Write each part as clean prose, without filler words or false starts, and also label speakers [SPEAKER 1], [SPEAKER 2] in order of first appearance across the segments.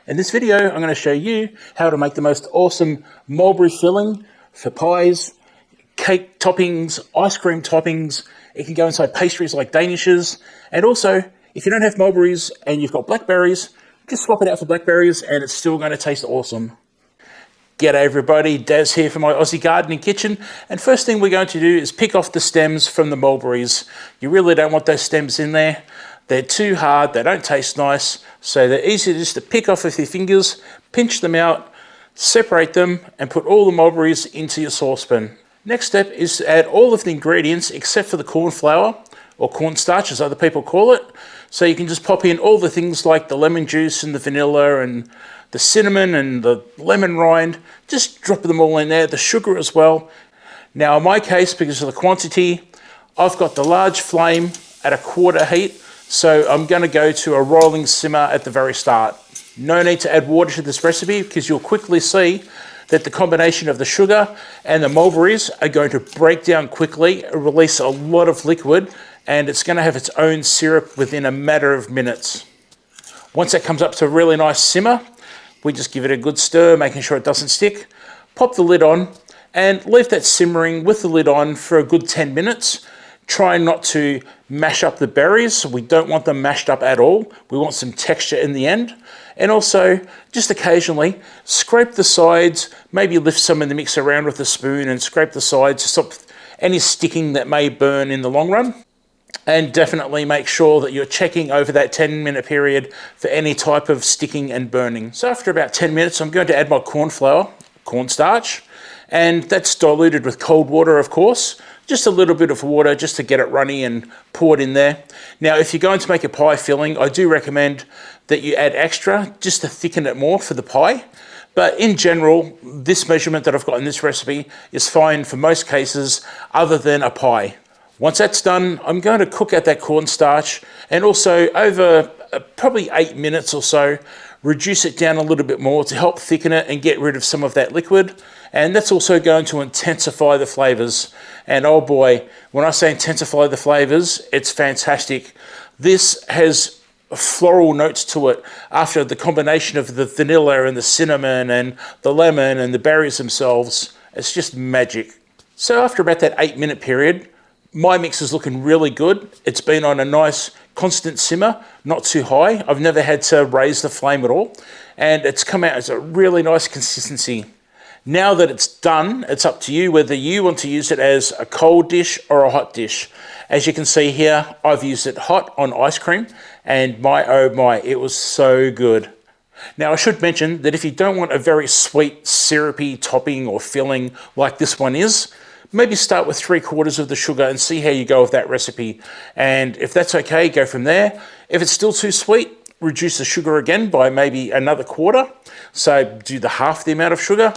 [SPEAKER 1] In this video, I'm going to show you how to make the most awesome mulberry filling for pies, cake toppings, ice cream toppings. It can go inside pastries like Danishes. And also, if you don't have mulberries and you've got blackberries, just swap it out for blackberries and it's still going to taste awesome. G'day everybody, Daz here for my Aussie gardening kitchen. And first thing we're going to do is pick off the stems from the mulberries. You really don't want those stems in there. They're too hard, they don't taste nice, so they're easy just to pick off with your fingers, pinch them out, separate them, and put all the mulberries into your saucepan. Next step is to add all of the ingredients except for the corn flour, or cornstarch as other people call it. So you can just pop in all the things like the lemon juice and the vanilla and the cinnamon and the lemon rind. Just drop them all in there, the sugar as well. Now in my case, because of the quantity, I've got the large flame at a quarter heat. So I'm going to go to a rolling simmer at the very start. No need to add water to this recipe because you'll quickly see that the combination of the sugar and the mulberries are going to break down quickly, release a lot of liquid, and it's going to have its own syrup within a matter of minutes. Once that comes up to a really nice simmer, we just give it a good stir, making sure it doesn't stick. Pop the lid on and leave that simmering with the lid on for a good 10 minutes. Try not to mash up the berries. We don't want them mashed up at all. We want some texture in the end. And also, just occasionally, scrape the sides, maybe lift some of the mix around with a spoon and scrape the sides to stop any sticking that may burn in the long run. And definitely make sure that you're checking over that 10-minute period for any type of sticking and burning. So after about 10 minutes, I'm going to add my corn flour, cornstarch, and that's diluted with cold water, of course. Just a little bit of water just to get it runny and pour it in there. Now, if you're going to make a pie filling, I do recommend that you add extra just to thicken it more for the pie. But in general, this measurement that I've got in this recipe is fine for most cases other than a pie. Once that's done, I'm going to cook out that cornstarch and also over probably 8 minutes or so, reduce it down a little bit more to help thicken it and get rid of some of that liquid. And that's also going to intensify the flavors. And oh boy, when I say intensify the flavors, it's fantastic. This has floral notes to it after the combination of the vanilla and the cinnamon and the lemon and the berries themselves. It's just magic. So after about that 8-minute period, my mix is looking really good. It's been on a nice constant simmer, not too high. I've never had to raise the flame at all. And it's come out as a really nice consistency. Now that it's done, it's up to you whether you want to use it as a cold dish or a hot dish. As you can see here, I've used it hot on ice cream, and my oh my, it was so good. Now I should mention that if you don't want a very sweet, syrupy topping or filling like this one is, maybe start with 3/4 of the sugar and see how you go with that recipe. And if that's okay, go from there. If it's still too sweet, reduce the sugar again by maybe another quarter. So do the half the amount of sugar.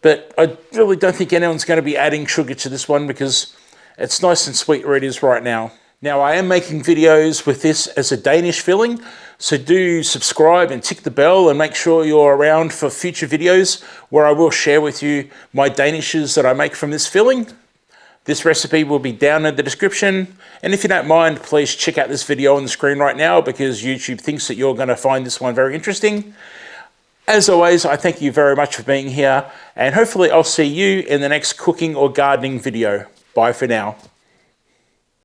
[SPEAKER 1] But I really don't think anyone's going to be adding sugar to this one because it's nice and sweet where it is right now. Now I am making videos with this as a Danish filling, so do subscribe and tick the bell and make sure you're around for future videos where I will share with you my Danishes that I make from this filling. This recipe will be down in the description, and if you don't mind, please check out this video on the screen right now because YouTube thinks that you're going to find this one very interesting. As always, I thank you very much for being here, and hopefully I'll see you in the next cooking or gardening video. Bye for now.